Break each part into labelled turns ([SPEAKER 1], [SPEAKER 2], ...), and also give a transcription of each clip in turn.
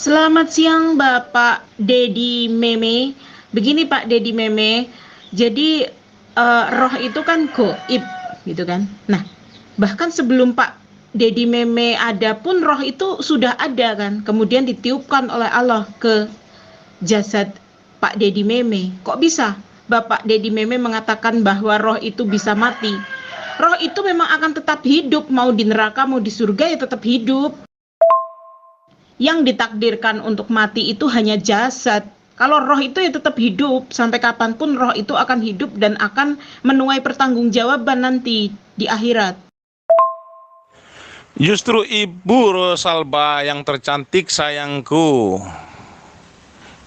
[SPEAKER 1] Selamat siang Bapak Dedi Meme. Begini Pak Dedi Meme, jadi roh itu kan goib gitu kan. Nah, bahkan sebelum Pak Dedi Meme ada pun roh itu sudah ada kan. Kemudian ditiupkan oleh Allah ke jasad Pak Dedi Meme. Kok bisa Bapak Dedi Meme mengatakan bahwa roh itu bisa mati? Roh itu memang akan tetap hidup, mau di neraka mau di surga ya tetap hidup. Yang ditakdirkan untuk mati itu hanya jasad. Kalau roh itu ya tetap hidup, sampai kapanpun roh itu akan hidup dan akan menuai pertanggungjawaban nanti di akhirat.
[SPEAKER 2] Justru Ibu Rosalba yang tercantik sayangku,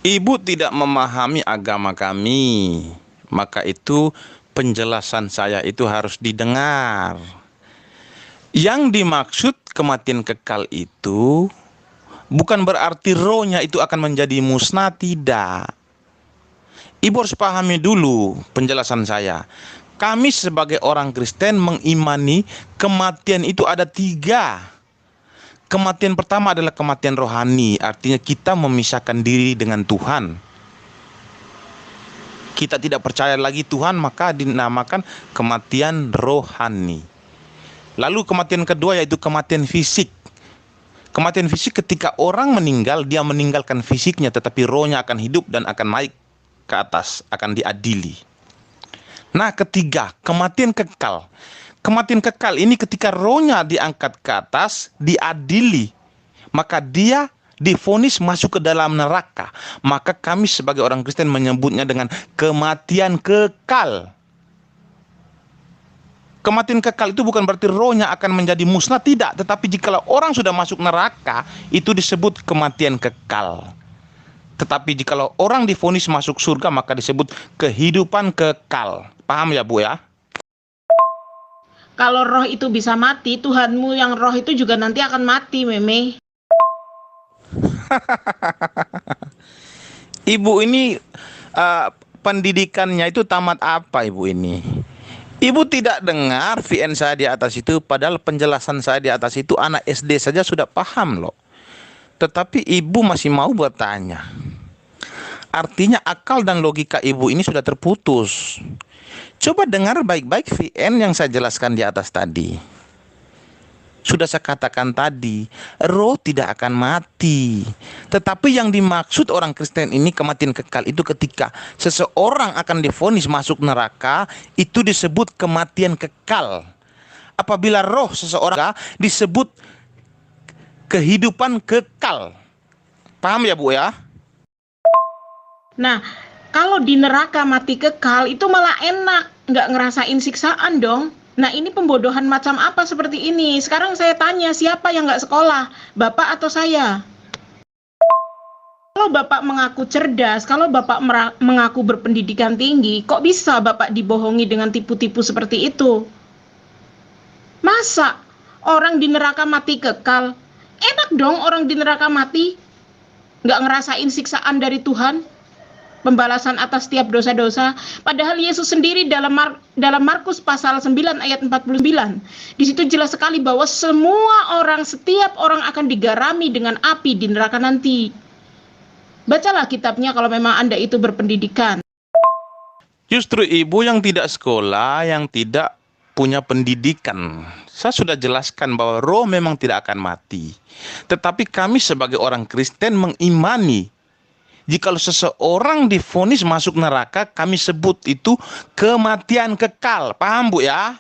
[SPEAKER 2] Ibu tidak memahami agama kami, maka itu penjelasan saya itu harus didengar. Yang dimaksud kematian kekal itu bukan berarti rohnya itu akan menjadi musnah, tidak. Ibu harus pahami dulu penjelasan saya. Kami sebagai orang Kristen mengimani kematian itu ada tiga. Kematian pertama adalah kematian rohani, artinya kita memisahkan diri dengan Tuhan. Kita tidak percaya lagi Tuhan, maka dinamakan kematian rohani. Lalu kematian kedua yaitu kematian fisik. Kematian fisik ketika orang meninggal, dia meninggalkan fisiknya, tetapi rohnya akan hidup dan akan naik ke atas, akan diadili. Nah, ketiga, kematian kekal. Kematian kekal ini ketika rohnya diangkat ke atas, diadili, maka dia divonis masuk ke dalam neraka. Maka kami sebagai orang Kristen menyebutnya dengan kematian kekal. Kematian kekal itu bukan berarti rohnya akan menjadi musnah, tidak. Tetapi jika orang sudah masuk neraka, itu disebut kematian kekal. Tetapi jika orang divonis masuk surga, maka disebut kehidupan kekal. Paham ya Bu ya?
[SPEAKER 1] Kalau roh itu bisa mati, Tuhanmu yang roh itu juga nanti akan mati, Meme.
[SPEAKER 2] Ibu ini pendidikannya itu tamat apa Ibu ini? Ibu tidak dengar VN saya di atas itu, padahal penjelasan saya di atas itu anak SD saja sudah paham loh. Tetapi Ibu masih mau bertanya. Artinya akal dan logika Ibu ini sudah terputus. Coba dengar baik-baik VN yang saya jelaskan di atas tadi. Sudah saya katakan tadi, roh tidak akan mati. Tetapi yang dimaksud orang Kristen ini kematian kekal itu ketika seseorang akan divonis masuk neraka, itu disebut kematian kekal. Apabila roh seseorang disebut kehidupan kekal. Paham ya Bu ya?
[SPEAKER 1] Nah, kalau di neraka mati kekal itu malah enak, nggak ngerasain siksaan dong. Nah, ini pembodohan macam apa seperti ini? Sekarang saya tanya, siapa yang nggak sekolah? Bapak atau saya? Kalau Bapak mengaku cerdas, kalau Bapak mengaku berpendidikan tinggi, kok bisa Bapak dibohongi dengan tipu-tipu seperti itu? Masa orang di neraka mati kekal? Enak dong orang di neraka mati, nggak ngerasain siksaan dari Tuhan, pembalasan atas setiap dosa-dosa. Padahal Yesus sendiri dalam Markus pasal 9 ayat 49, di situ jelas sekali bahwa setiap orang akan digarami dengan api di neraka nanti. Bacalah kitabnya kalau memang Anda itu berpendidikan.
[SPEAKER 2] Justru Ibu yang tidak sekolah, yang tidak punya pendidikan. Saya sudah jelaskan bahwa roh memang tidak akan mati. Tetapi kami sebagai orang Kristen mengimani jika seseorang divonis masuk neraka, kami sebut itu kematian kekal. Paham Bu ya?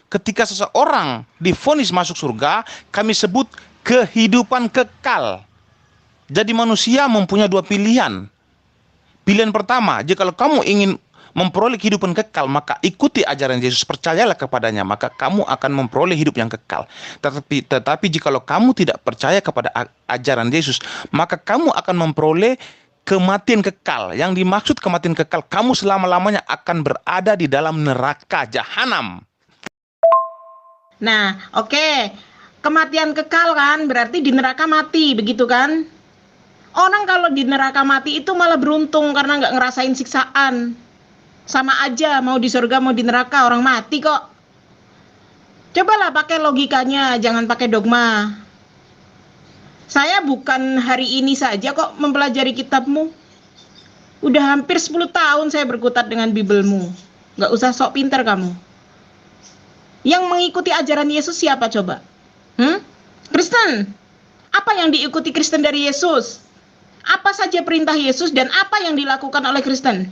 [SPEAKER 2] Ketika seseorang divonis masuk surga, kami sebut kehidupan kekal. Jadi manusia mempunyai dua pilihan. Pilihan pertama, jika kamu ingin memperoleh kehidupan kekal, maka ikuti ajaran Yesus, percayalah kepadanya, maka kamu akan memperoleh hidup yang kekal. Tetapi jika kamu tidak percaya kepada ajaran Yesus, maka kamu akan memperoleh kematian kekal. Yang dimaksud kematian kekal, kamu selama-lamanya akan berada di dalam neraka jahanam.
[SPEAKER 1] Nah, oke. Kematian kekal kan berarti di neraka mati, begitu kan? Orang kalau di neraka mati itu malah beruntung karena nggak ngerasain siksaan. Sama aja mau di surga mau di neraka, orang mati kok. Cobalah pakai logikanya, jangan pakai dogma. Saya bukan hari ini saja kok mempelajari kitabmu. Udah hampir 10 tahun saya berkutat dengan Bibelmu. Gak usah sok pintar kamu. Yang mengikuti ajaran Yesus siapa coba? Kristen. Apa yang diikuti Kristen dari Yesus? Apa saja perintah Yesus dan apa yang dilakukan oleh Kristen?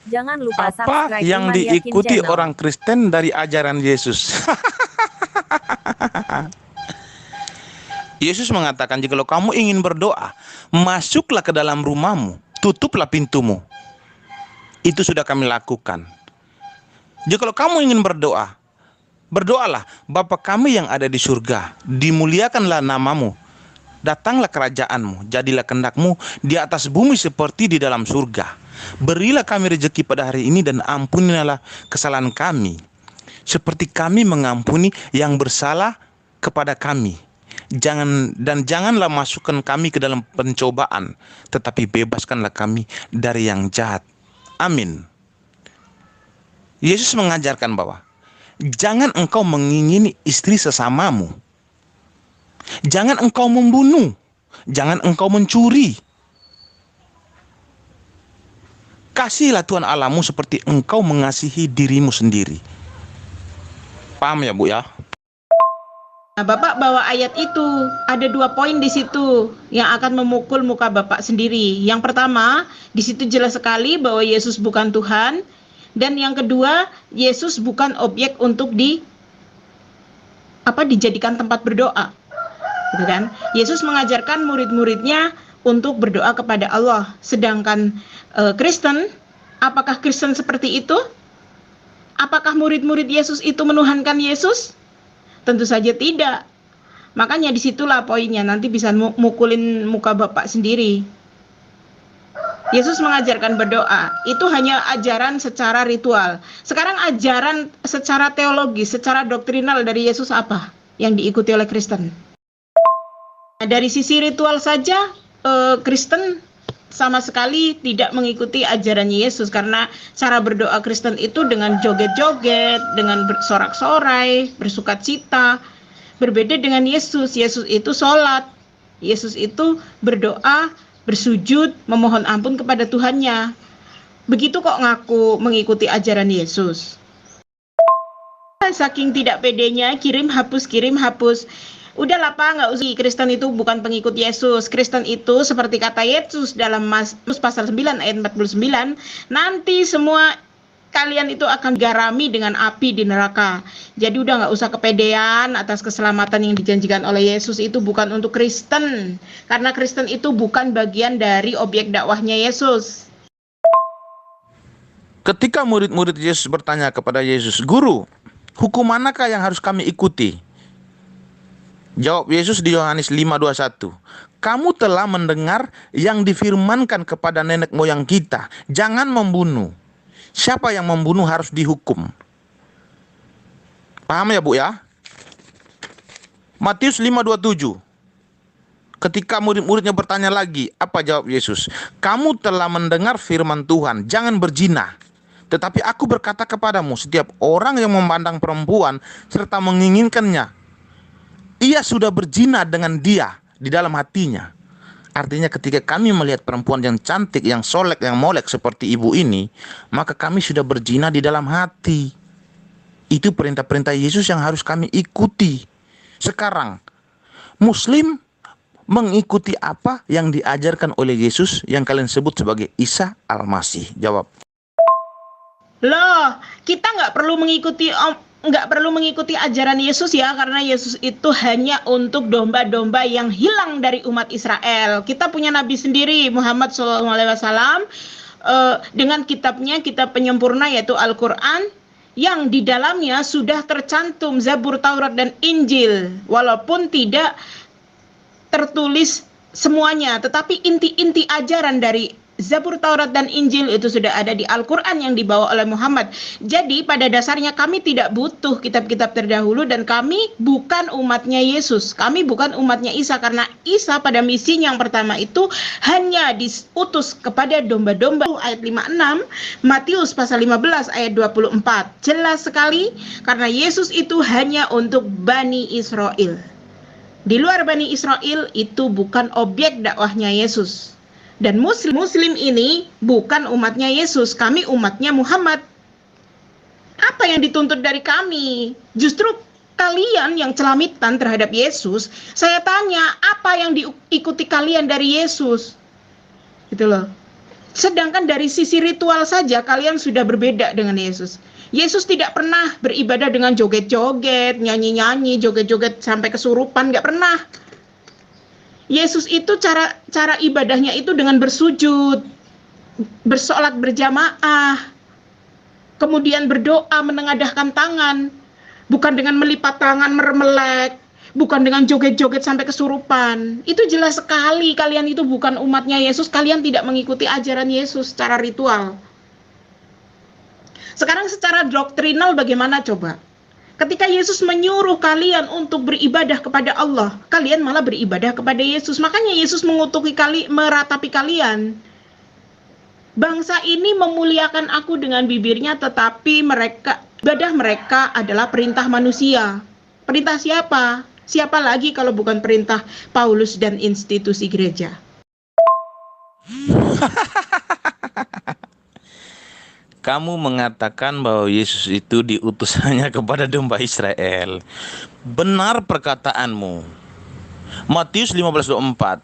[SPEAKER 3] Jangan lupa
[SPEAKER 2] Apa
[SPEAKER 3] subscribe
[SPEAKER 2] yang
[SPEAKER 3] Iman Yakin
[SPEAKER 2] diikuti
[SPEAKER 3] Channel.
[SPEAKER 2] orang Kristen dari ajaran Yesus? Yesus mengatakan, jikalau kamu ingin berdoa, masuklah ke dalam rumahmu, tutuplah pintumu. Itu sudah kami lakukan. Jikalau kamu ingin berdoa, berdoalah, Bapa kami yang ada di surga, dimuliakanlah namamu, datanglah kerajaanmu, jadilah kehendakmu di atas bumi seperti di dalam surga. Berilah kami rezeki pada hari ini dan ampunilah kesalahan kami, seperti kami mengampuni yang bersalah kepada kami. Janganlah masukkan kami ke dalam pencobaan, tetapi bebaskanlah kami dari yang jahat. Amin. Yesus mengajarkan bahwa jangan engkau mengingini istri sesamamu. Jangan engkau membunuh. Jangan engkau mencuri. Kasihilah Tuhan Allahmu seperti engkau mengasihi dirimu sendiri. Paham ya, Bu ya?
[SPEAKER 1] Nah, Bapak bawa ayat itu, ada 2 poin di situ yang akan memukul muka Bapak sendiri. Yang pertama, di situ jelas sekali bahwa Yesus bukan Tuhan, dan yang kedua, Yesus bukan objek untuk dijadikan tempat berdoa. Gitu kan? Yesus mengajarkan murid-muridnya untuk berdoa kepada Allah. Sedangkan Kristen, apakah Kristen seperti itu? Apakah murid-murid Yesus itu menuhankan Yesus? Tentu saja tidak. Makanya disitulah poinnya, nanti bisa mukulin muka Bapak sendiri. Yesus mengajarkan berdoa, itu hanya ajaran secara ritual. Sekarang ajaran secara teologis, secara doktrinal dari Yesus apa yang diikuti oleh Kristen? Nah, dari sisi ritual saja, Kristen sama sekali tidak mengikuti ajaran Yesus, karena cara berdoa Kristen itu dengan joget-joget, dengan bersorak-sorai, bersukacita. Berbeda dengan Yesus. Yesus itu sholat, Yesus itu berdoa, bersujud, memohon ampun kepada Tuhannya. Begitu kok ngaku mengikuti ajaran Yesus. Saking tidak pedenya, kirim hapus. Udahlah Pak, nggak usah. Kristen itu bukan pengikut Yesus. Kristen itu seperti kata Yesus dalam Mazmur pasal 9 ayat 49, nanti semua kalian itu akan garami dengan api di neraka. Jadi udah nggak usah kepedean atas keselamatan yang dijanjikan oleh Yesus. Itu bukan untuk Kristen, karena Kristen itu bukan bagian dari objek dakwahnya Yesus.
[SPEAKER 2] Ketika murid-murid Yesus bertanya kepada Yesus, Guru, hukum manakah yang harus kami ikuti? Jawab Yesus di Yohanes 5:21. Kamu telah mendengar yang difirmankan kepada nenek moyang kita, jangan membunuh. Siapa yang membunuh harus dihukum. Paham ya, Bu ya? Matius 5:27. Ketika murid-muridnya bertanya lagi, apa jawab Yesus? Kamu telah mendengar firman Tuhan, jangan berzina. Tetapi aku berkata kepadamu, setiap orang yang memandang perempuan serta menginginkannya, ia sudah berzina dengan dia di dalam hatinya. Artinya ketika kami melihat perempuan yang cantik, yang solek, yang molek seperti ibu ini, maka kami sudah berzina di dalam hati. Itu perintah-perintah Yesus yang harus kami ikuti. Sekarang, Muslim mengikuti apa yang diajarkan oleh Yesus yang kalian sebut sebagai Isa Al-Masih? Jawab.
[SPEAKER 1] Loh, kita nggak perlu mengikuti ajaran Yesus ya, karena Yesus itu hanya untuk domba-domba yang hilang dari umat Israel. Kita punya nabi sendiri, Muhammad SAW, dengan kitabnya, kitab penyempurna yaitu Al-Quran, yang di dalamnya sudah tercantum Zabur, Taurat, dan Injil. Walaupun tidak tertulis semuanya, tetapi inti-inti ajaran dari Zabur, Taurat, dan Injil itu sudah ada di Al-Quran yang dibawa oleh Muhammad. Jadi pada dasarnya kami tidak butuh kitab-kitab terdahulu, dan kami bukan umatnya Yesus. Kami bukan umatnya Isa, karena Isa pada misinya yang pertama itu hanya diutus kepada domba-domba. Ayat 56, Matius pasal 15 ayat 24. Jelas sekali, karena Yesus itu hanya untuk Bani Israel. Di luar Bani Israel itu bukan objek dakwahnya Yesus. Dan Muslim ini bukan umatnya Yesus, kami umatnya Muhammad. Apa yang dituntut dari kami? Justru kalian yang celamitan terhadap Yesus. Saya tanya, apa yang diikuti kalian dari Yesus? Gitu loh. Sedangkan dari sisi ritual saja kalian sudah berbeda dengan Yesus. Yesus tidak pernah beribadah dengan joget-joget, nyanyi-nyanyi, joget-joget sampai kesurupan, nggak pernah. Yesus itu cara ibadahnya itu dengan bersujud, bersolat berjamaah, kemudian berdoa menengadahkan tangan, bukan dengan melipat tangan meremelek, bukan dengan joget-joget sampai kesurupan. Itu jelas sekali kalian itu bukan umatnya Yesus, kalian tidak mengikuti ajaran Yesus secara ritual. Sekarang secara doktrinal bagaimana coba? Ketika Yesus menyuruh kalian untuk beribadah kepada Allah, kalian malah beribadah kepada Yesus. Makanya Yesus meratapi kalian. Bangsa ini memuliakan aku dengan bibirnya, tetapi ibadah mereka adalah perintah manusia. Perintah siapa? Siapa lagi kalau bukan perintah Paulus dan institusi gereja?
[SPEAKER 2] Kamu mengatakan bahwa Yesus itu diutus hanya kepada domba Israel. Benar perkataanmu. Matius 15:24.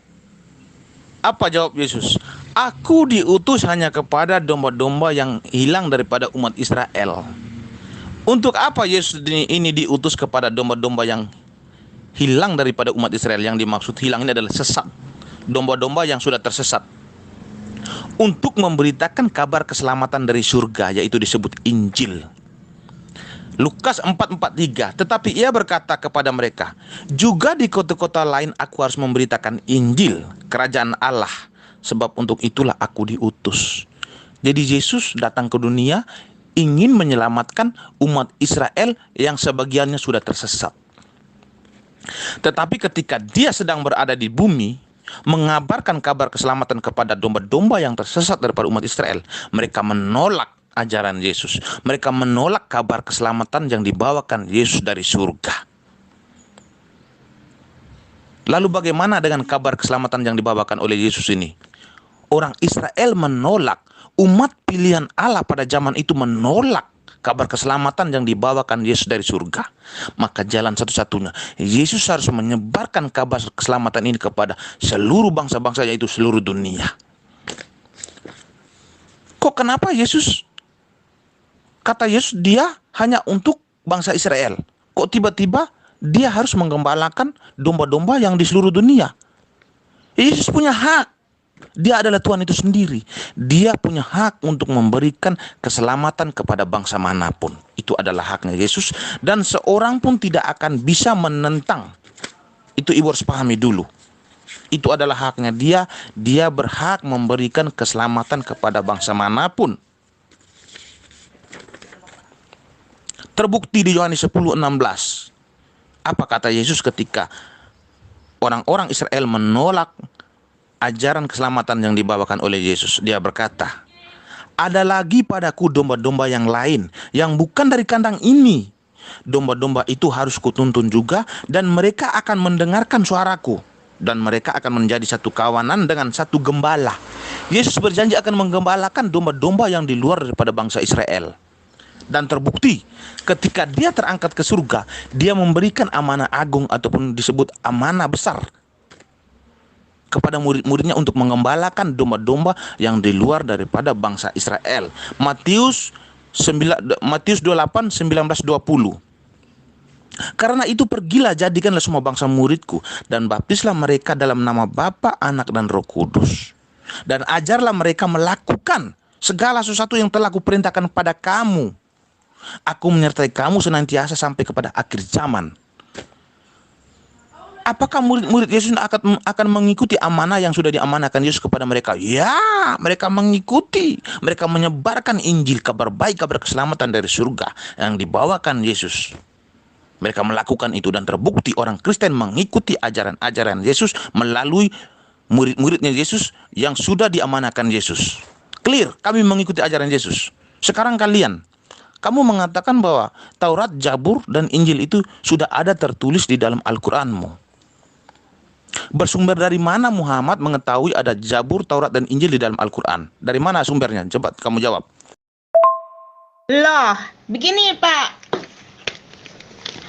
[SPEAKER 2] Apa jawab Yesus? Aku diutus hanya kepada domba-domba yang hilang daripada umat Israel. Untuk apa Yesus ini diutus kepada domba-domba yang hilang daripada umat Israel? Yang dimaksud hilang ini adalah sesat. Domba-domba yang sudah tersesat. Untuk memberitakan kabar keselamatan dari surga, yaitu disebut Injil. Lukas 4:43. Tetapi ia berkata kepada mereka, juga di kota-kota lain aku harus memberitakan Injil kerajaan Allah, sebab untuk itulah aku diutus. Jadi Yesus datang ke dunia ingin menyelamatkan umat Israel yang sebagiannya sudah tersesat. Tetapi ketika dia sedang berada di bumi, mengabarkan kabar keselamatan kepada domba-domba yang tersesat daripada umat Israel, mereka menolak ajaran Yesus. Mereka menolak kabar keselamatan yang dibawakan Yesus dari surga. Lalu bagaimana dengan kabar keselamatan yang dibawakan oleh Yesus ini? Orang Israel menolak, umat pilihan Allah pada zaman itu menolak kabar keselamatan yang dibawakan Yesus dari surga. Maka jalan satu-satunya, Yesus harus menyebarkan kabar keselamatan ini kepada seluruh bangsa-bangsa, yaitu seluruh dunia. Kok kenapa kata Yesus dia hanya untuk bangsa Israel? Kok tiba-tiba dia harus menggembalakan domba-domba yang di seluruh dunia? Yesus punya hak. Dia adalah Tuhan itu sendiri. Dia punya hak untuk memberikan keselamatan kepada bangsa manapun. Itu adalah haknya Yesus. Dan seorang pun tidak akan bisa menentang. Itu ibu harus pahami dulu. Itu adalah haknya dia. Dia berhak memberikan keselamatan kepada bangsa manapun. Terbukti di Yohanes 10:16. Apa kata Yesus ketika orang-orang Israel menolak ajaran keselamatan yang dibawakan oleh Yesus? Dia berkata, ada lagi padaku domba-domba yang lain yang bukan dari kandang ini. Domba-domba itu harus kutuntun juga, dan mereka akan mendengarkan suaraku, dan mereka akan menjadi satu kawanan dengan satu gembala. Yesus berjanji akan menggembalakan domba-domba yang di luar daripada bangsa Israel. Dan terbukti ketika dia terangkat ke surga, dia memberikan amanah agung ataupun disebut amanah besar kepada murid-muridnya untuk mengembalakan domba-domba yang di luar daripada bangsa Israel. Matius 28:19-20. Karena itu pergilah, jadikanlah semua bangsa muridku, dan baptislah mereka dalam nama Bapa, Anak, dan Roh Kudus. Dan ajarlah mereka melakukan segala sesuatu yang telah kuperintahkan pada kamu. Aku menyertai kamu senantiasa sampai kepada akhir zaman. Apakah murid-murid Yesus akan mengikuti amanah yang sudah diamanahkan Yesus kepada mereka? Ya, mereka mengikuti. Mereka menyebarkan Injil, kabar baik, kabar keselamatan dari surga yang dibawakan Yesus. Mereka melakukan itu, dan terbukti orang Kristen mengikuti ajaran-ajaran Yesus melalui murid-muridnya Yesus yang sudah diamanahkan Yesus. Clear, kami mengikuti ajaran Yesus. Sekarang kamu mengatakan bahwa Taurat, Zabur, dan Injil itu sudah ada tertulis di dalam Al-Quranmu. Bersumber dari mana Muhammad mengetahui ada Zabur, Taurat, dan Injil di dalam Al-Quran? Dari mana sumbernya? Coba kamu jawab.
[SPEAKER 1] Loh, begini Pak.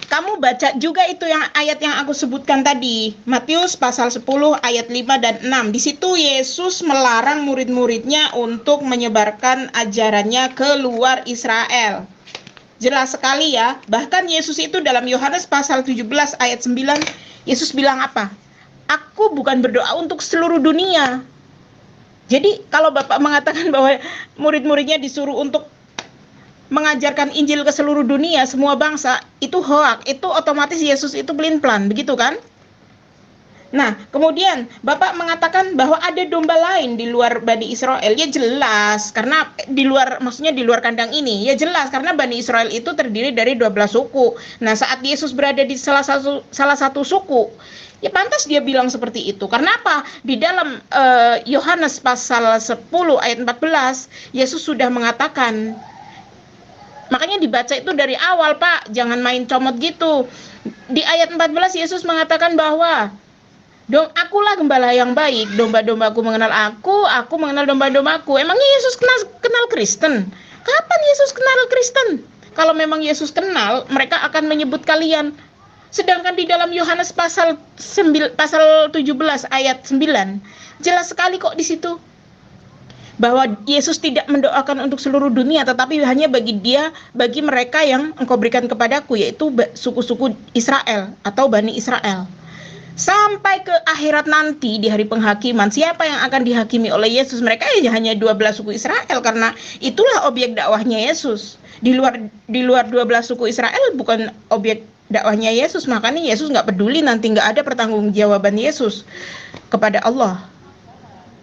[SPEAKER 1] Kamu baca juga itu yang ayat yang aku sebutkan tadi. Matius pasal 10 ayat 5 dan 6. Di situ Yesus melarang murid-muridnya untuk menyebarkan ajarannya ke luar Israel. Jelas sekali ya. Bahkan Yesus itu dalam Yohanes pasal 17 ayat 9, Yesus bilang apa? Aku bukan berdoa untuk seluruh dunia. Jadi kalau Bapak mengatakan bahwa murid-muridnya disuruh untuk mengajarkan Injil ke seluruh dunia, semua bangsa, itu hoak, itu otomatis Yesus itu pelin-pelan, begitu kan? Nah, kemudian Bapak mengatakan bahwa ada domba lain di luar Bani Israel. Ya jelas, karena maksudnya di luar kandang ini. Ya jelas, karena Bani Israel itu terdiri dari 12 suku. Nah, saat Yesus berada di salah satu suku, ya pantas dia bilang seperti itu. Karena apa? Di dalam Yohanes pasal 10 ayat 14, Yesus sudah mengatakan, makanya dibaca itu dari awal Pak, jangan main comot gitu. Di ayat 14 Yesus mengatakan bahwa akulah gembala yang baik, domba-dombaku mengenal aku mengenal domba-dombaku. Emangnya Yesus kenal Kristen? Kapan Yesus kenal Kristen? Kalau memang Yesus kenal, mereka akan menyebut kalian. Sedangkan di dalam Yohanes pasal 17 ayat 9, jelas sekali kok di situ bahwa Yesus tidak mendoakan untuk seluruh dunia, tetapi hanya bagi mereka yang engkau berikan kepadaku, yaitu suku-suku Israel atau Bani Israel. Sampai ke akhirat nanti di hari penghakiman, siapa yang akan dihakimi oleh Yesus? Mereka hanya 12 suku Israel, karena itulah objek dakwahnya Yesus. Di luar 12 suku Israel bukan objek dakwahnya Yesus, makanya Yesus nggak peduli, nanti nggak ada pertanggungjawaban Yesus kepada Allah.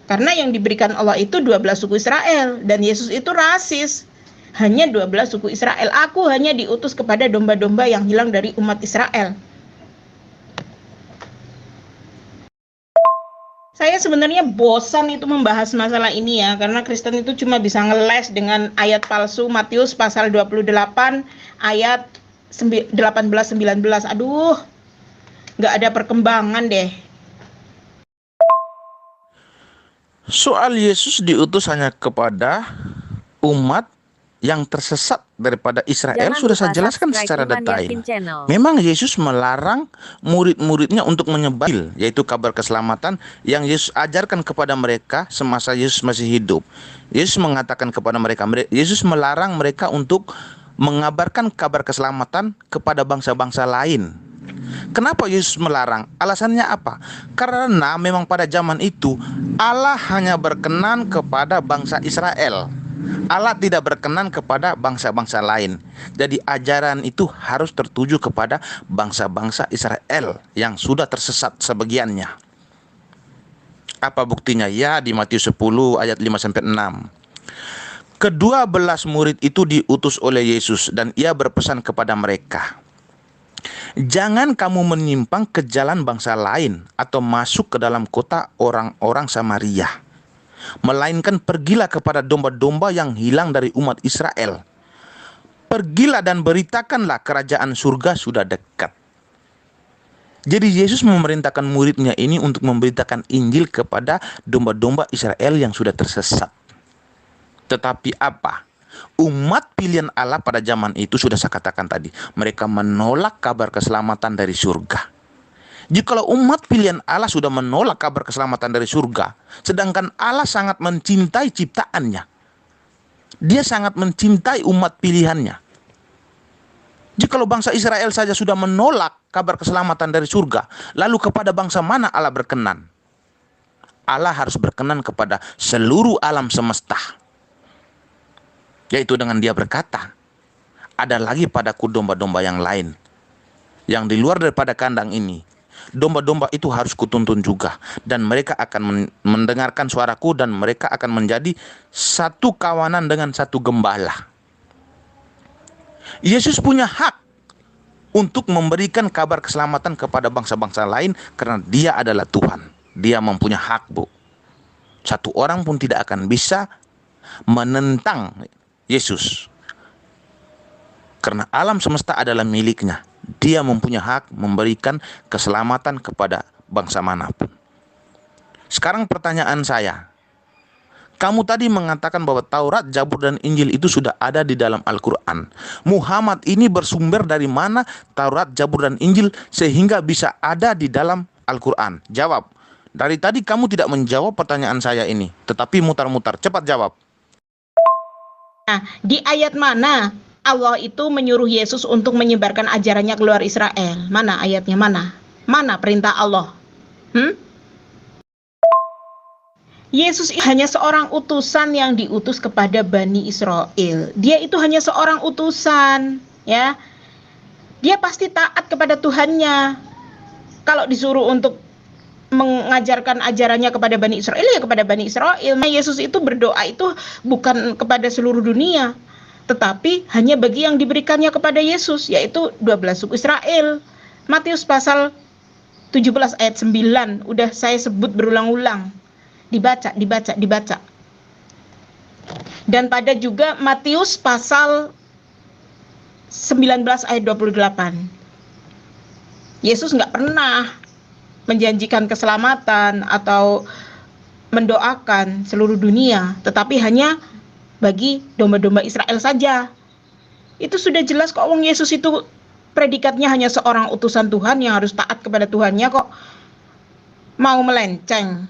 [SPEAKER 1] Karena yang diberikan Allah itu 12 suku Israel, dan Yesus itu rasis. Hanya 12 suku Israel. Aku hanya diutus kepada domba-domba yang hilang dari umat Israel. Saya sebenarnya bosan itu membahas masalah ini ya, karena Kristen itu cuma bisa ngeles dengan ayat palsu Matius pasal 28 ayat 18-19. Aduh, nggak ada perkembangan deh.
[SPEAKER 2] Soal Yesus diutus hanya kepada umat yang tersesat daripada Israel, sudah saya jelaskan secara detail. Memang Yesus melarang murid-muridnya untuk menyebar, yaitu kabar keselamatan yang Yesus ajarkan kepada mereka semasa Yesus masih hidup. Yesus mengatakan kepada mereka, Yesus melarang mereka untuk mengabarkan kabar keselamatan kepada bangsa-bangsa lain. Kenapa Yesus melarang? Alasannya apa? Karena memang pada zaman itu Allah hanya berkenan kepada bangsa Israel. Allah tidak berkenan kepada bangsa-bangsa lain. Jadi ajaran itu harus tertuju kepada bangsa-bangsa Israel yang sudah tersesat sebagiannya. Apa buktinya? Ya, di Matius 10 ayat 5-6. Kedua belas murid itu diutus oleh Yesus, dan ia berpesan kepada mereka, jangan kamu menyimpang ke jalan bangsa lain atau masuk ke dalam kota orang-orang Samaria, melainkan pergilah kepada domba-domba yang hilang dari umat Israel. Pergilah dan beritakanlah kerajaan surga sudah dekat. Jadi Yesus memerintahkan muridnya ini untuk memberitakan Injil kepada domba-domba Israel yang sudah tersesat. Tetapi apa? Umat pilihan Allah pada zaman itu sudah saya katakan tadi, mereka menolak kabar keselamatan dari surga. Jikalau umat pilihan Allah sudah menolak kabar keselamatan dari surga, sedangkan Allah sangat mencintai ciptaannya, dia sangat mencintai umat pilihannya. Jikalau bangsa Israel saja sudah menolak kabar keselamatan dari surga, lalu kepada bangsa mana Allah berkenan? Allah harus berkenan kepada seluruh alam semesta, yaitu dengan dia berkata, ada lagi padaku domba-domba yang lain, yang di luar daripada kandang ini. Domba-domba itu harus kutuntun juga, dan mereka akan mendengarkan suaraku, dan mereka akan menjadi satu kawanan dengan satu gembala. Yesus punya hak untuk memberikan kabar keselamatan kepada bangsa-bangsa lain, karena dia adalah Tuhan. Dia mempunyai hak, Bu. Satu orang pun tidak akan bisa menentang Yesus, karena alam semesta adalah miliknya. Dia mempunyai hak memberikan keselamatan kepada bangsa manapun. Sekarang pertanyaan saya, kamu tadi mengatakan bahwa Taurat, Zabur, dan Injil itu sudah ada di dalam Al-Quran. Muhammad ini bersumber dari mana Taurat, Zabur, dan Injil sehingga bisa ada di dalam Al-Quran? Jawab. Dari tadi kamu tidak menjawab pertanyaan saya ini, tetapi mutar-mutar. Cepat jawab.
[SPEAKER 1] Nah, di ayat mana Allah itu menyuruh Yesus untuk menyebarkan ajarannya keluar Israel? Mana ayatnya? Mana? Mana perintah Allah? Yesus hanya seorang utusan yang diutus kepada Bani Israel. Dia itu hanya seorang utusan, ya. Dia pasti taat kepada Tuhannya. Kalau disuruh untuk mengajarkan ajarannya kepada Bani Israel, ya kepada Bani Israel. Yesus itu berdoa itu bukan kepada seluruh dunia, tetapi hanya bagi yang diberikannya kepada Yesus, yaitu 12 suku Israel. Matius pasal 17 ayat 9, udah saya sebut berulang-ulang. Dibaca. Dan pada juga Matius pasal 19 ayat 28. Yesus nggak pernah menjanjikan keselamatan atau mendoakan seluruh dunia, tetapi hanya bagi domba-domba Israel saja. Itu sudah jelas kok, wong Yesus itu predikatnya hanya seorang utusan Tuhan yang harus taat kepada Tuhannya kok. Mau melenceng,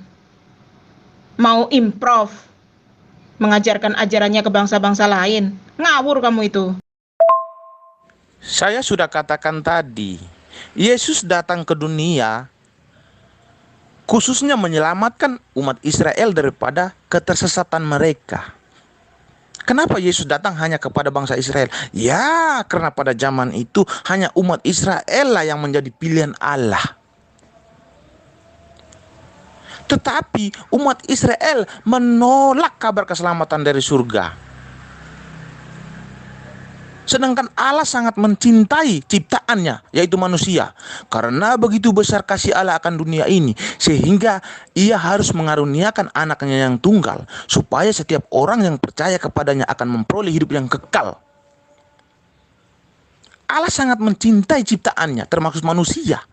[SPEAKER 1] mau improv, mengajarkan ajarannya ke bangsa-bangsa lain, ngawur kamu itu.
[SPEAKER 2] Saya sudah katakan tadi, Yesus datang ke dunia khususnya menyelamatkan umat Israel daripada ketersesatan mereka. Kenapa Yesus datang hanya kepada bangsa Israel? Ya, karena pada zaman itu hanya umat Israel lah yang menjadi pilihan Allah. Tetapi umat Israel menolak kabar keselamatan dari surga. Sedangkan Allah sangat mencintai ciptaannya, yaitu manusia. Karena begitu besar kasih Allah akan dunia ini, sehingga ia harus mengaruniakan anaknya yang tunggal, supaya setiap orang yang percaya kepadanya akan memperoleh hidup yang kekal. Allah sangat mencintai ciptaannya, termasuk manusia.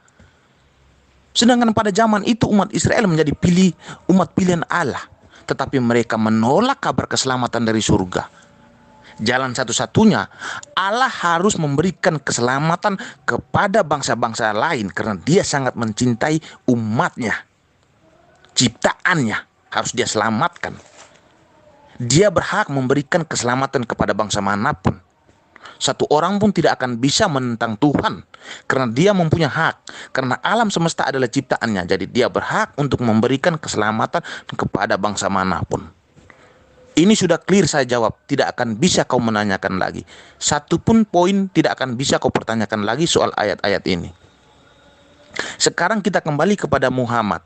[SPEAKER 2] Sedangkan pada zaman itu umat Israel menjadi umat pilihan Allah. Tetapi mereka menolak kabar keselamatan dari surga. Jalan satu-satunya, Allah harus memberikan keselamatan kepada bangsa-bangsa lain karena dia sangat mencintai umatnya. Ciptaannya harus dia selamatkan. Dia berhak memberikan keselamatan kepada bangsa manapun. Satu orang pun tidak akan bisa menentang Tuhan karena dia mempunyai hak. Karena alam semesta adalah ciptaannya, jadi dia berhak untuk memberikan keselamatan kepada bangsa manapun. Ini sudah clear saya jawab, tidak akan bisa kau menanyakan lagi. Satu pun poin tidak akan bisa kau pertanyakan lagi soal ayat-ayat ini. Sekarang kita kembali kepada Muhammad.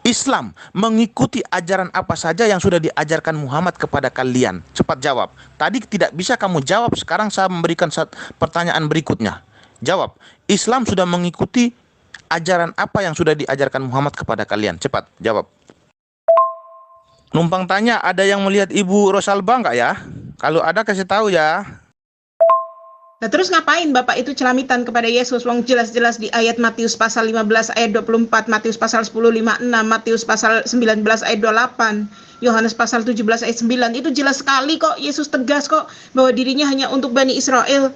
[SPEAKER 2] Islam mengikuti ajaran apa saja yang sudah diajarkan Muhammad kepada kalian? Cepat jawab. Tadi tidak bisa kamu jawab, sekarang saya memberikan pertanyaan berikutnya. Jawab. Islam sudah mengikuti ajaran apa yang sudah diajarkan Muhammad kepada kalian? Cepat jawab. Numpang tanya, ada yang melihat Ibu Rosalba nggak ya? Kalau ada kasih tahu ya.
[SPEAKER 1] Nah, terus ngapain Bapak itu celamitan kepada Yesus? Wong jelas-jelas di ayat Matius pasal 15 ayat 24, Matius pasal 10 56, Matius pasal 19 ayat 28, Yohanes pasal 17 ayat 9. Itu jelas sekali kok, Yesus tegas kok bahwa dirinya hanya untuk Bani Israel.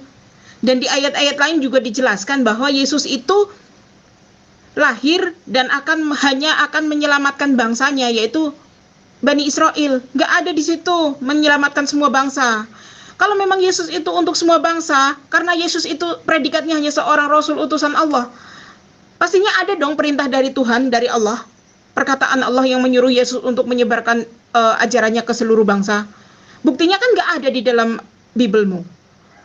[SPEAKER 1] Dan di ayat-ayat lain juga dijelaskan bahwa Yesus itu lahir dan hanya akan menyelamatkan bangsanya, yaitu Bani Israel. Nggak ada di situ menyelamatkan semua bangsa. Kalau memang Yesus itu untuk semua bangsa, karena Yesus itu predikatnya hanya seorang Rasul utusan Allah, pastinya ada dong perintah dari Tuhan, dari Allah. Perkataan Allah yang menyuruh Yesus untuk menyebarkan ajarannya ke seluruh bangsa. Buktinya kan nggak ada di dalam Bibelmu.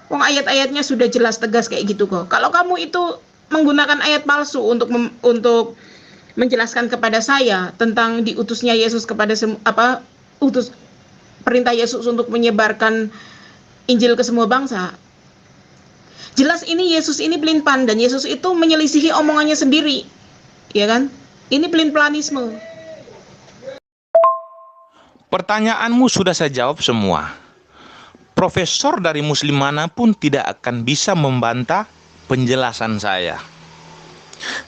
[SPEAKER 1] Wong ayat-ayatnya sudah jelas tegas kayak gitu kok. Kalau kamu itu menggunakan ayat palsu untuk menjelaskan kepada saya tentang diutusnya Yesus kepada perintah Yesus untuk menyebarkan Injil ke semua bangsa. Jelas ini Yesus ini pelin-pelan dan Yesus itu menyelisihi omongannya sendiri. Ya kan? Ini pelin-pelanisme.
[SPEAKER 2] Pertanyaanmu sudah saya jawab semua. Profesor dari muslim manapun tidak akan bisa membantah penjelasan saya.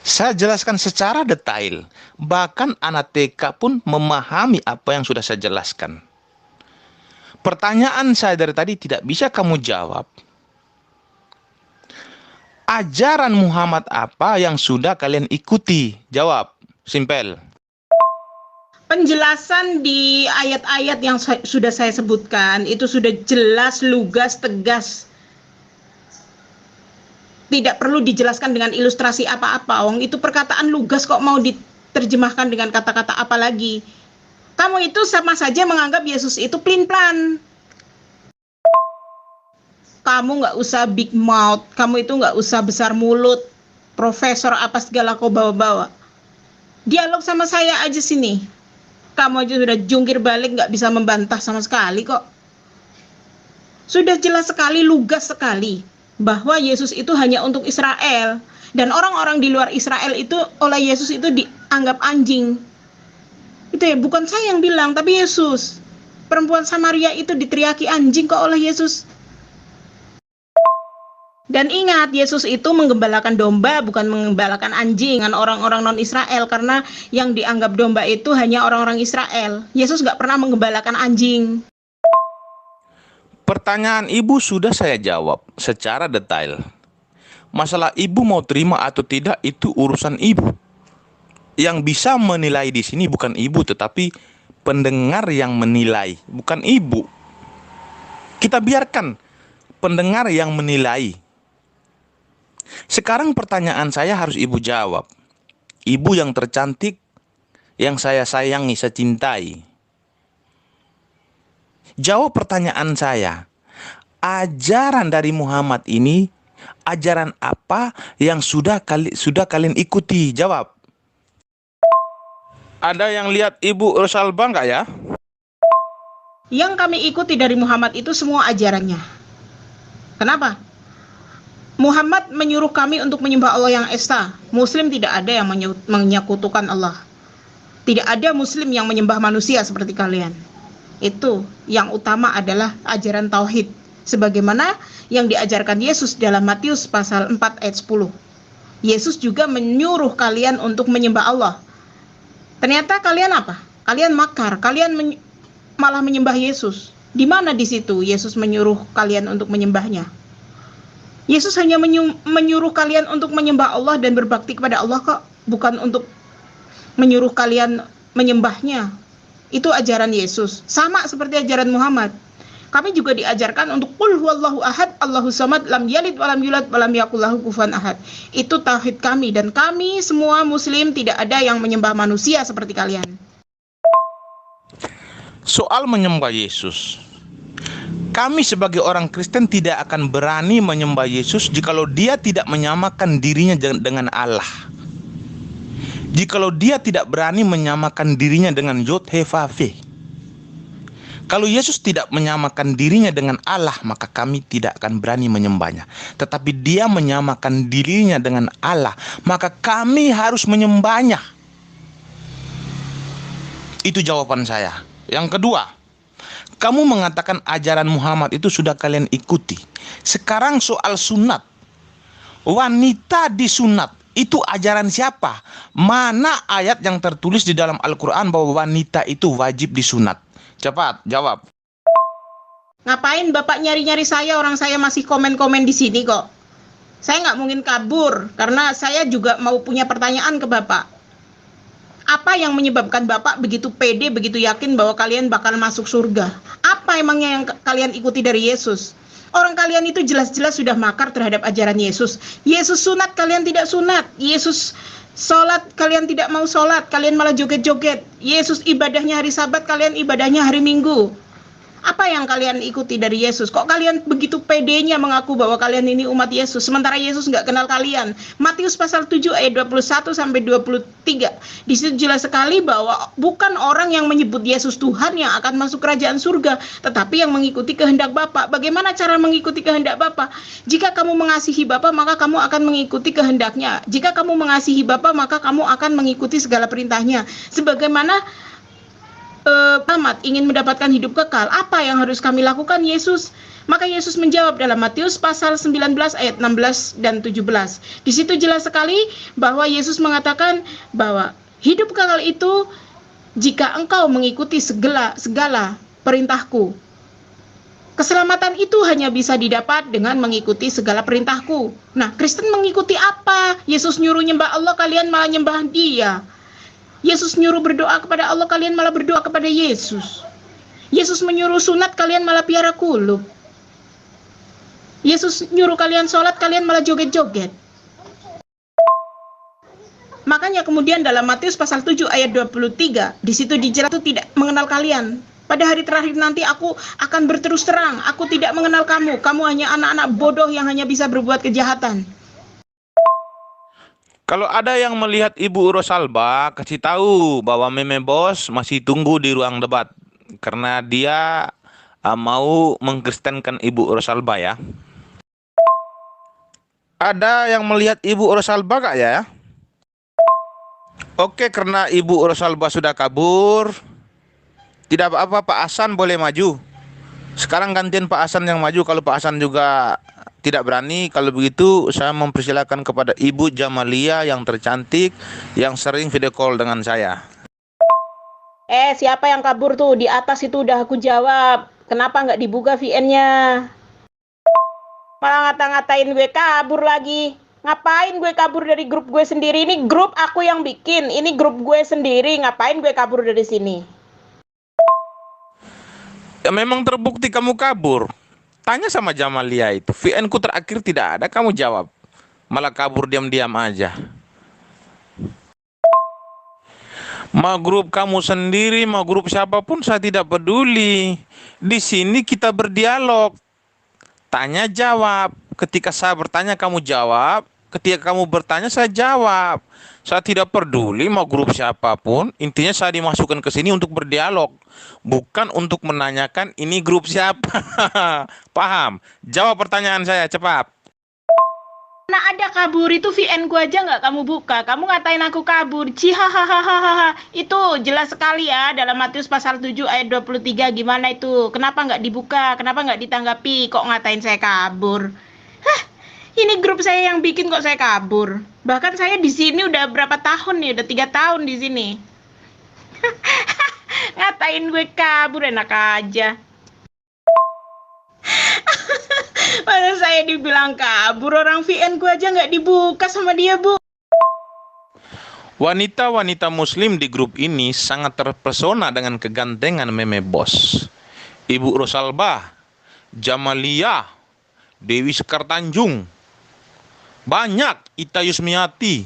[SPEAKER 2] Saya jelaskan secara detail. Bahkan anak TK pun memahami apa yang sudah saya jelaskan. Pertanyaan saya dari tadi tidak bisa kamu jawab. Ajaran Muhammad apa yang sudah kalian ikuti? Jawab. Simpel.
[SPEAKER 1] Penjelasan di ayat-ayat yang sudah saya sebutkan itu sudah jelas, lugas, tegas. Tidak perlu dijelaskan dengan ilustrasi apa-apa. Wong itu perkataan lugas kok mau diterjemahkan dengan kata-kata apa lagi. Kamu itu sama saja menganggap Yesus itu plin-plan. Kamu nggak usah big mouth, kamu itu nggak usah besar mulut, profesor apa segala kau bawa-bawa. Dialog sama saya aja sini. Kamu aja sudah jungkir balik, nggak bisa membantah sama sekali kok. Sudah jelas sekali, lugas sekali, bahwa Yesus itu hanya untuk Israel. Dan orang-orang di luar Israel itu oleh Yesus itu dianggap anjing. Itu ya, bukan saya yang bilang, tapi Yesus. Perempuan Samaria itu diteriaki anjing kok oleh Yesus. Dan ingat, Yesus itu menggembalakan domba, bukan menggembalakan anjing dengan orang-orang non-Israel, karena yang dianggap domba itu hanya orang-orang Israel. Yesus nggak pernah menggembalakan anjing.
[SPEAKER 2] Pertanyaan ibu sudah saya jawab secara detail. Masalah ibu mau terima atau tidak itu urusan ibu. Yang bisa menilai di sini bukan ibu, tetapi pendengar yang menilai, bukan ibu. Kita biarkan pendengar yang menilai. Sekarang pertanyaan saya harus ibu jawab. Ibu yang tercantik, yang saya sayangi, saya cintai. Jawab pertanyaan saya. Ajaran dari Muhammad ini, ajaran apa yang sudah kalian ikuti? Jawab. Ada yang lihat Ibu Rosalba nggak ya?
[SPEAKER 1] Yang kami ikuti dari Muhammad itu semua ajarannya. Kenapa? Muhammad menyuruh kami untuk menyembah Allah yang esa. Muslim tidak ada yang menyekutukan Allah. Tidak ada Muslim yang menyembah manusia seperti kalian. Itu yang utama adalah ajaran tauhid, sebagaimana yang diajarkan Yesus dalam Matius pasal 4 ayat 10. Yesus juga menyuruh kalian untuk menyembah Allah. Ternyata kalian apa? Kalian makar, kalian malah menyembah Yesus. Di mana di situ Yesus menyuruh kalian untuk menyembahnya? Yesus hanya menyuruh kalian untuk menyembah Allah dan berbakti kepada Allah kok, bukan untuk menyuruh kalian menyembahnya. Itu ajaran Yesus, sama seperti ajaran Muhammad. Kami juga diajarkan untuk qul huwallahu ahad, Allahus samad, lam yalid walam yulad walam yakul lahu kufuwan ahad. Itu tauhid kami, dan kami semua Muslim tidak ada yang menyembah manusia seperti kalian.
[SPEAKER 2] Soal menyembah Yesus, kami sebagai orang Kristen tidak akan berani menyembah Yesus jikalau dia tidak menyamakan dirinya dengan Allah. Jikalau dia tidak berani menyamakan dirinya dengan Yod He Vav Ve. Kalau Yesus tidak menyamakan dirinya dengan Allah, maka kami tidak akan berani menyembahnya. Tetapi dia menyamakan dirinya dengan Allah, maka kami harus menyembahnya. Itu jawaban saya. Yang kedua, kamu mengatakan ajaran Muhammad itu sudah kalian ikuti. Sekarang soal sunat. Wanita disunat, itu ajaran siapa? Mana ayat yang tertulis di dalam Al-Quran bahwa wanita itu wajib disunat? Cepat, jawab.
[SPEAKER 1] Ngapain Bapak nyari-nyari saya, orang saya masih komen-komen di sini kok. Saya nggak mungkin kabur, karena saya juga mau punya pertanyaan ke Bapak. Apa yang menyebabkan Bapak begitu pede, begitu yakin bahwa kalian bakal masuk surga? Apa emangnya yang kalian ikuti dari Yesus? Orang kalian itu jelas-jelas sudah makar terhadap ajaran Yesus. Yesus sunat, kalian tidak sunat. Yesus sholat, kalian tidak mau sholat. Kalian malah joget-joget. Yesus ibadahnya hari Sabat, kalian ibadahnya hari Minggu. Apa yang kalian ikuti dari Yesus? Kok kalian begitu pedenya mengaku bahwa kalian ini umat Yesus, sementara Yesus nggak kenal kalian? Matius pasal 7 ayat 21 sampai 23. Di situ jelas sekali bahwa bukan orang yang menyebut Yesus Tuhan yang akan masuk kerajaan surga, tetapi yang mengikuti kehendak Bapa. Bagaimana cara mengikuti kehendak Bapa? Jika kamu mengasihi Bapa, maka kamu akan mengikuti kehendaknya. Jika kamu mengasihi Bapa, maka kamu akan mengikuti segala perintahnya. Sebagaimana tamat, ingin mendapatkan hidup kekal. Apa yang harus kami lakukan, Yesus? Maka Yesus menjawab dalam Matius pasal 19 ayat 16 dan 17. Di situ jelas sekali bahwa Yesus mengatakan bahwa hidup kekal itu jika engkau mengikuti segala perintahku. Keselamatan itu hanya bisa didapat dengan mengikuti segala perintahku. Nah, Kristen mengikuti apa? Yesus nyuruh nyembah Allah, kalian malah nyembah Dia. Yesus nyuruh berdoa kepada Allah, kalian malah berdoa kepada Yesus. Yesus menyuruh sunat, kalian malah piara kulub. Yesus nyuruh kalian sholat, kalian malah joget-joget. Makanya kemudian dalam Matius pasal 7 ayat 23, di situ dijelaskan itu tidak mengenal kalian. Pada hari terakhir nanti aku akan berterus terang, aku tidak mengenal kamu. Kamu hanya anak-anak bodoh yang hanya bisa berbuat kejahatan.
[SPEAKER 2] Kalau ada yang melihat Ibu Rosalba, kasih tahu bahwa Meme Bos masih tunggu di ruang debat. Karena dia mau mengkristenkan Ibu Rosalba ya. Ada yang melihat Ibu Rosalba gak ya? Oke, karena Ibu Rosalba sudah kabur, tidak apa-apa, Pak Hasan boleh maju. Sekarang gantian Pak Hasan yang maju. Kalau Pak Hasan juga tidak berani, kalau begitu saya mempersilakan kepada Ibu Jamalia yang tercantik, yang sering video call dengan saya.
[SPEAKER 1] Siapa yang kabur tuh? Di atas itu udah aku jawab. Kenapa nggak dibuka VN-nya? Malah ngata-ngatain gue kabur lagi. Ngapain gue kabur dari grup gue sendiri? Ini grup aku yang bikin. Ini grup gue sendiri. Ngapain gue kabur dari sini?
[SPEAKER 2] Ya memang terbukti kamu kabur. Tanya sama Jamalia itu. VN ku terakhir tidak ada, kamu jawab. Malah kabur diam-diam aja. Mau grup kamu sendiri, mau grup siapapun, saya tidak peduli. Di sini kita berdialog. Tanya jawab. Ketika saya bertanya kamu jawab. Ketika kamu bertanya saya jawab. Saya tidak peduli mau grup siapapun. Intinya saya dimasukkan ke sini untuk berdialog, bukan untuk menanyakan ini grup siapa. Paham? Jawab pertanyaan saya cepat.
[SPEAKER 1] Nah, ada kabur itu VN ku aja nggak kamu buka. Kamu ngatain aku kabur. Cihahaha. Itu jelas sekali ya dalam Matius pasal 7 ayat 23. Gimana itu? Kenapa nggak dibuka? Kenapa nggak ditanggapi? Kok ngatain saya kabur? Hah, ini grup saya yang bikin kok saya kabur. Bahkan saya di sini udah berapa tahun nih? Udah 3 tahun di sini. Ngatain gue kabur, enak aja. Masa saya dibilang kabur, orang VN ku aja nggak dibuka sama dia, Bu.
[SPEAKER 2] Wanita-wanita muslim di grup ini sangat terpesona dengan kegantengan Meme Bos. Ibu Rosalba, Jamalia, Dewi Sekar Tanjung, banyak Ita Yusmiati,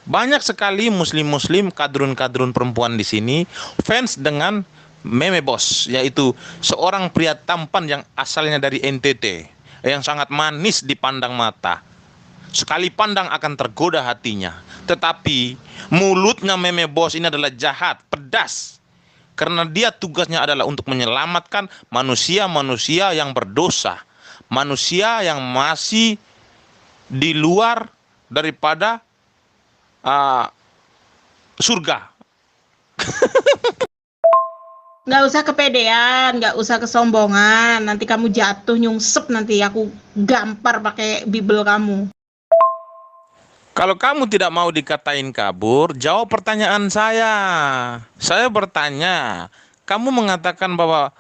[SPEAKER 2] banyak sekali muslim-muslim, kadrun-kadrun perempuan di sini fans dengan Meme Bos, yaitu seorang pria tampan yang asalnya dari NTT, yang sangat manis dipandang mata. Sekali pandang akan tergoda hatinya. Tetapi mulutnya Meme Bos ini adalah jahat, pedas. Karena dia tugasnya adalah untuk menyelamatkan manusia-manusia yang berdosa, manusia yang masih di luar daripada surga.
[SPEAKER 1] Nggak usah kepedean, nggak usah kesombongan. Nanti kamu jatuh nyungsep, nanti aku gampar pakai Bible kamu.
[SPEAKER 2] Kalau kamu tidak mau dikatain kabur, jawab pertanyaan saya. Saya bertanya, kamu mengatakan bahwa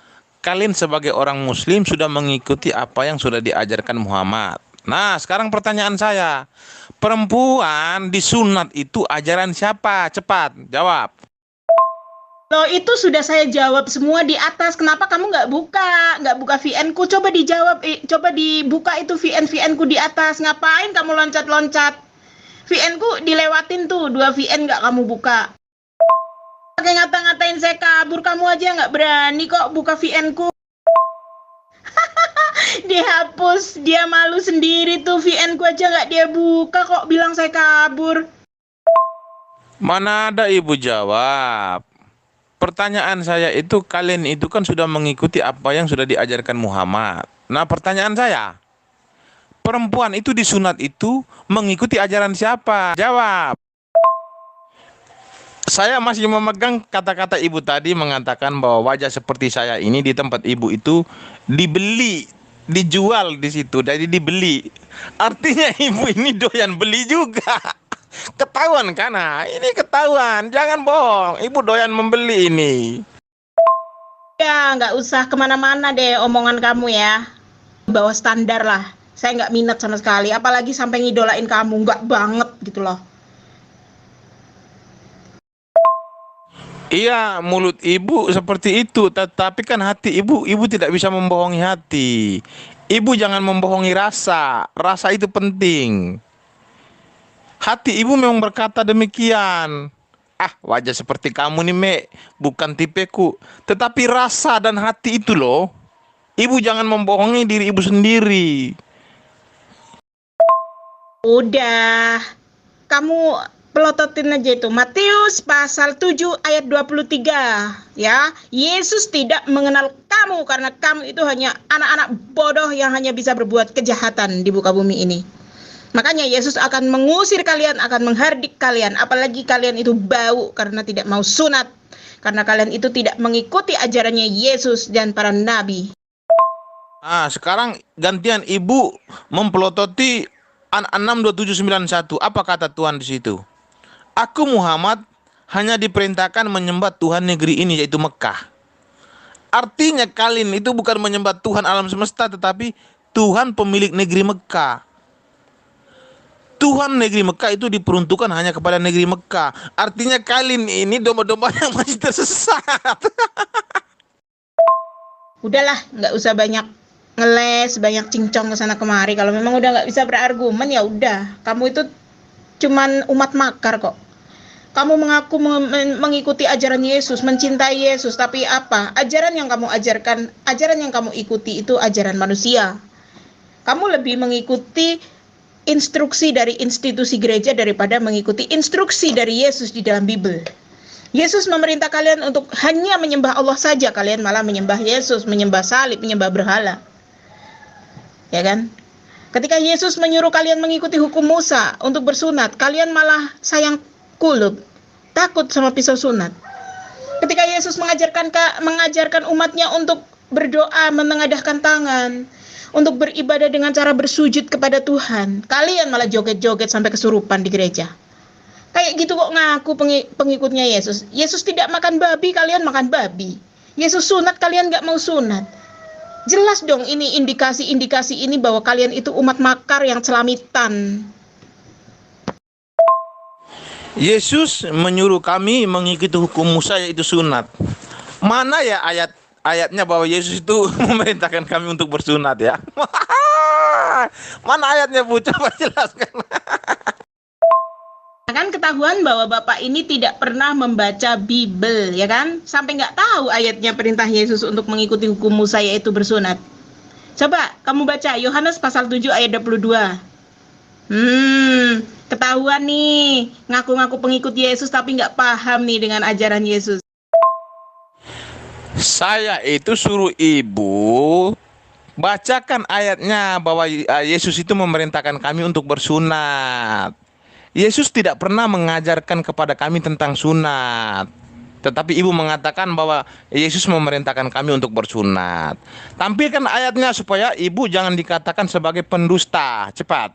[SPEAKER 2] kalian sebagai orang muslim sudah mengikuti apa yang sudah diajarkan Muhammad. Nah, sekarang pertanyaan saya. Perempuan disunat itu ajaran siapa? Cepat, jawab.
[SPEAKER 1] Loh, itu sudah saya jawab semua di atas. Kenapa kamu nggak buka VN ku? Coba dijawab, coba dibuka itu VN ku di atas. Ngapain kamu loncat-loncat? VN ku dilewatin tuh, 2 VN nggak kamu buka. Pakai ngata-ngatain saya kabur, kamu aja nggak berani kok buka VN ku. Dihapus, dia malu sendiri tuh, VN ku aja nggak dia buka kok bilang saya kabur.
[SPEAKER 2] Mana ada ibu jawab. Pertanyaan saya itu, kalian itu kan sudah mengikuti apa yang sudah diajarkan Muhammad. Nah, pertanyaan saya, perempuan itu disunat itu mengikuti ajaran siapa? Jawab. Saya masih memegang kata-kata ibu tadi mengatakan bahwa wajah seperti saya ini di tempat ibu itu dibeli, dijual di situ, jadi dibeli. Artinya ibu ini doyan beli juga. Ketahuan kan? Nah, ini ketahuan. Jangan bohong. Ibu doyan membeli ini.
[SPEAKER 1] Ya, nggak usah kemana-mana deh omongan kamu ya. Bawah standar lah. Saya nggak minat sama sekali. Apalagi sampai ngidolain kamu. Nggak banget gitu loh.
[SPEAKER 2] Iya, mulut ibu seperti itu, tetapi kan hati ibu tidak bisa membohongi hati. Ibu jangan membohongi rasa. Rasa itu penting. Hati ibu memang berkata demikian. Ah, wajah seperti kamu nih, Mek, bukan tipeku. Tetapi rasa dan hati itu loh. Ibu jangan membohongi diri ibu sendiri.
[SPEAKER 1] Udah. Kamu pelototin aja itu. Matius pasal 7 ayat 23. Ya, Yesus tidak mengenal kamu karena kamu itu hanya anak-anak bodoh yang hanya bisa berbuat kejahatan di muka bumi ini. Makanya Yesus akan mengusir kalian, akan menghardik kalian. Apalagi kalian itu bau karena tidak mau sunat. Karena kalian itu tidak mengikuti ajarannya Yesus dan para nabi.
[SPEAKER 2] Sekarang gantian ibu mempelototi 6:2791. Apa kata Tuhan di situ? Aku Muhammad hanya diperintahkan menyembah Tuhan negeri ini, yaitu Mekah. Artinya kalian itu bukan menyembah Tuhan alam semesta, tetapi Tuhan pemilik negeri Mekah. Tuhan negeri Mekah itu diperuntukkan hanya kepada negeri Mekah. Artinya kalian ini domba-domba yang masih tersesat.
[SPEAKER 1] Udahlah, nggak usah banyak ngeles, banyak cincong ke sana kemari. Kalau memang udah nggak bisa berargumen, ya udah. Kamu itu cuman umat makar kok. Kamu mengaku mengikuti ajaran Yesus, mencintai Yesus, tapi apa? Ajaran yang kamu ajarkan, ajaran yang kamu ikuti itu ajaran manusia. Kamu lebih mengikuti instruksi dari institusi gereja daripada mengikuti instruksi dari Yesus di dalam Bible. Yesus memerintah kalian untuk hanya menyembah Allah saja, kalian malah menyembah Yesus, menyembah salib, menyembah berhala. Ya kan? Ketika Yesus menyuruh kalian mengikuti hukum Musa untuk bersunat, kalian malah sayang kulub, takut sama pisau sunat. Ketika Yesus mengajarkan umatnya untuk berdoa, menengadahkan tangan, untuk beribadah dengan cara bersujud kepada Tuhan, kalian malah joget-joget sampai kesurupan di gereja. Kayak gitu kok ngaku pengikutnya Yesus. Yesus tidak makan babi, kalian makan babi. Yesus sunat, kalian gak mau sunat. Jelas dong ini indikasi-indikasi ini bahwa kalian itu umat makar yang celamitan.
[SPEAKER 2] Yesus menyuruh kami mengikuti hukum Musa, yaitu sunat. Mana ya ayatnya bahwa Yesus itu memerintahkan kami untuk bersunat ya? Mana ayatnya, Bu? Coba jelaskan.
[SPEAKER 1] Kan ketahuan bahwa Bapak ini tidak pernah membaca Bible, ya kan? Sampai nggak tahu ayatnya perintah Yesus untuk mengikuti hukum Musa, yaitu bersunat. Coba kamu baca Yohanes pasal 7 ayat 22. Ketahuan nih, ngaku-ngaku pengikut Yesus tapi nggak paham nih dengan ajaran Yesus.
[SPEAKER 2] Saya itu suruh ibu bacakan ayatnya bahwa Yesus itu memerintahkan kami untuk bersunat. Yesus tidak pernah mengajarkan kepada kami tentang sunat. Tetapi ibu mengatakan bahwa Yesus memerintahkan kami untuk bersunat. Tampilkan ayatnya supaya ibu jangan dikatakan sebagai pendusta. Cepat.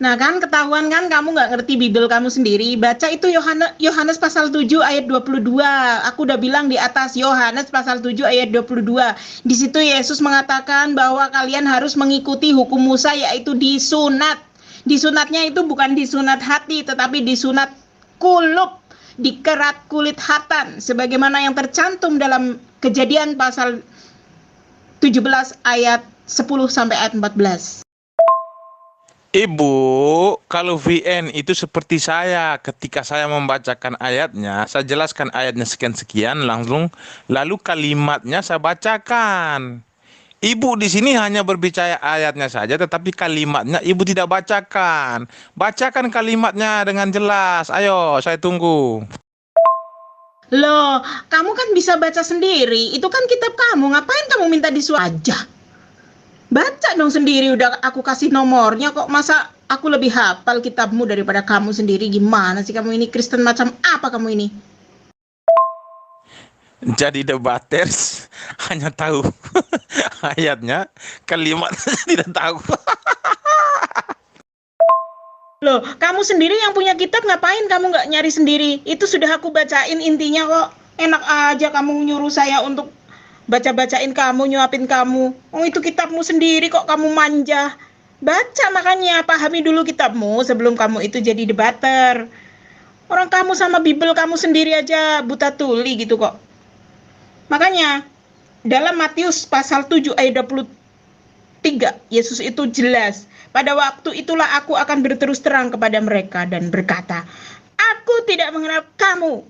[SPEAKER 1] Nah kan ketahuan kan kamu nggak ngerti Bible kamu sendiri. Baca itu Yohanes pasal 7 ayat 22. Aku udah bilang di atas, Yohanes pasal 7 ayat 22. Di situ Yesus mengatakan bahwa kalian harus mengikuti hukum Musa, yaitu disunat. Disunatnya itu bukan disunat hati, tetapi disunat kulub, dikerat kulit hatan, sebagaimana yang tercantum dalam Kejadian pasal 17 ayat 10 sampai ayat 14.
[SPEAKER 2] Ibu, kalau VN itu seperti saya, ketika saya membacakan ayatnya, saya jelaskan ayatnya sekian-sekian, lalu kalimatnya saya bacakan. Ibu di sini hanya berbicara ayatnya saja, tetapi kalimatnya ibu tidak bacakan. Bacakan kalimatnya dengan jelas. Ayo, saya tunggu.
[SPEAKER 1] Loh, kamu kan bisa baca sendiri. Itu kan kitab kamu. Ngapain kamu minta disuruh aja? Baca dong sendiri, udah aku kasih nomornya kok. Masa Aku lebih hafal kitabmu daripada kamu sendiri. Gimana sih kamu ini? Kristen macam apa kamu ini?
[SPEAKER 2] Jadi debaters hanya tahu ayatnya, kalimatnya tidak tahu.
[SPEAKER 1] Loh, kamu sendiri yang punya kitab, ngapain kamu nggak nyari sendiri? Itu sudah aku bacain intinya kok. Enak aja kamu nyuruh saya untuk baca-bacain kamu, nyuapin kamu. Oh, itu kitabmu sendiri kok kamu manja. Baca makanya, pahami dulu kitabmu sebelum kamu itu jadi debater. Orang kamu sama Bible kamu sendiri aja buta tuli gitu kok. Makanya, dalam Matius pasal 7 ayat 23, Yesus itu jelas. Pada waktu itulah aku akan berterus terang kepada mereka dan berkata, aku tidak mengenal kamu.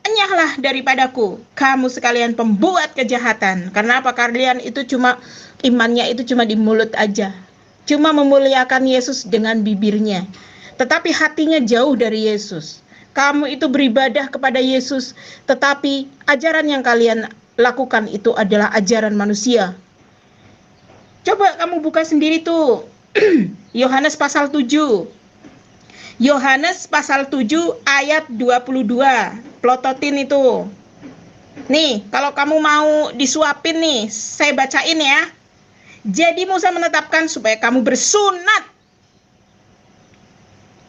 [SPEAKER 1] Enyahlah daripadaku, kamu sekalian pembuat kejahatan. Karena apa? Kalian itu cuma imannya itu cuma di mulut aja. Cuma memuliakan Yesus dengan bibirnya. Tetapi hatinya jauh dari Yesus. Kamu itu beribadah kepada Yesus, tetapi ajaran yang kalian lakukan itu adalah ajaran manusia. Coba kamu buka sendiri tuh. Yohanes pasal 7. Yohanes pasal 7 ayat 22. Plototin itu. Nih, kalau kamu mau disuapin nih, saya bacain ya. Jadi Musa menetapkan supaya kamu bersunat.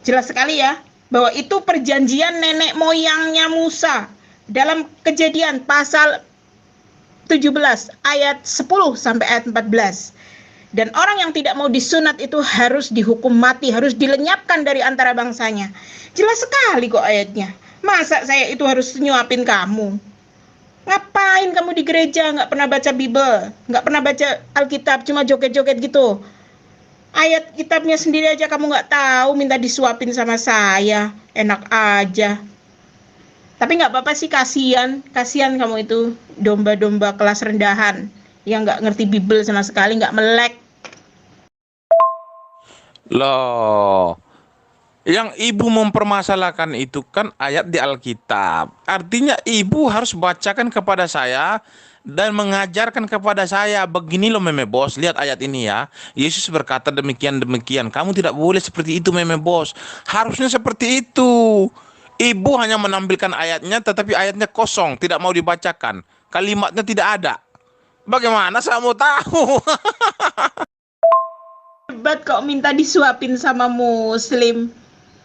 [SPEAKER 1] Jelas sekali ya, bahwa itu perjanjian nenek moyangnya Musa. Dalam Kejadian pasal 17 ayat 10 sampai ayat 14. Dan orang yang tidak mau disunat itu harus dihukum mati, harus dilenyapkan dari antara bangsanya. Jelas sekali kok ayatnya. Masa saya itu harus nyuapin kamu? Ngapain kamu di gereja nggak pernah baca Bible, nggak pernah baca Alkitab, cuma joget-joget gitu? Ayat kitabnya sendiri aja kamu nggak tahu, minta disuapin sama saya. Enak aja. Tapi nggak apa-apa sih, kasihan kamu itu domba-domba kelas rendahan yang nggak ngerti Bible sama sekali, nggak melek.
[SPEAKER 2] Loh, yang ibu mempermasalahkan itu kan ayat di Alkitab. Artinya ibu harus bacakan kepada saya dan mengajarkan kepada saya. Begini loh meme bos, lihat ayat ini ya. Yesus berkata demikian-demikian. Kamu tidak boleh seperti itu meme bos. Harusnya seperti itu. Ibu hanya menampilkan ayatnya tetapi ayatnya kosong, tidak mau dibacakan. Kalimatnya tidak ada. Bagaimana saya mau tahu?
[SPEAKER 1] Hebat kok minta disuapin sama Muslim.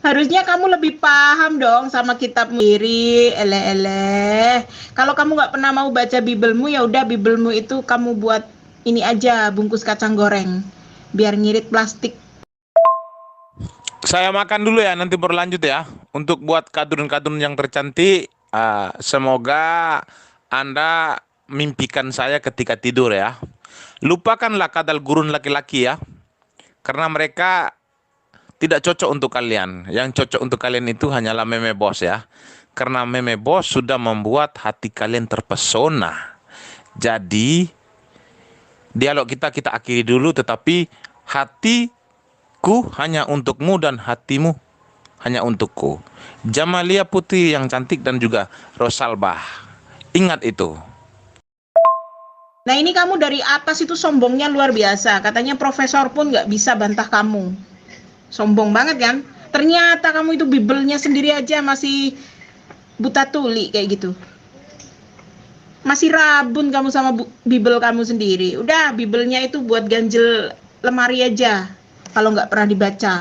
[SPEAKER 1] Harusnya kamu lebih paham dong sama kitab sendiri. Eleh-eleh. Kalau kamu nggak pernah mau baca Biblemu, ya udah Biblemu itu kamu buat ini aja, bungkus kacang goreng, biar ngirit plastik.
[SPEAKER 2] Saya makan dulu ya, nanti berlanjut ya. Untuk buat kadrun-kadrun yang tercantik, semoga Anda mimpikan saya ketika tidur ya. Lupakanlah kadal gurun laki-laki ya. Karena mereka tidak cocok untuk kalian. Yang cocok untuk kalian itu hanyalah meme bos ya. Karena meme bos sudah membuat hati kalian terpesona. Jadi, dialog kita akhiri dulu, tetapi hatiku hanya untukmu dan hatimu hanya untukku. Jamalia Putri yang cantik dan juga Rosalbah. Ingat itu.
[SPEAKER 1] Nah ini kamu dari atas itu sombongnya luar biasa. Katanya profesor pun nggak bisa bantah kamu. Sombong banget kan? Ternyata kamu itu Biblenya sendiri aja masih buta tuli kayak gitu. Masih rabun kamu sama Bible kamu sendiri. Udah, Biblenya itu buat ganjel lemari aja. Kalau nggak pernah dibaca.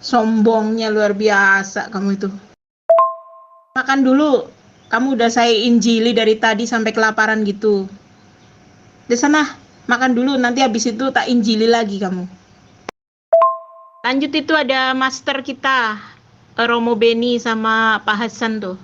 [SPEAKER 1] Sombongnya luar biasa kamu itu. Makan dulu. Kamu udah saya injili dari tadi sampai kelaparan gitu. Di sana, makan dulu. Nanti habis itu tak injili lagi kamu. Lanjut itu ada master kita, Romo Beni sama Pak Hasan tuh.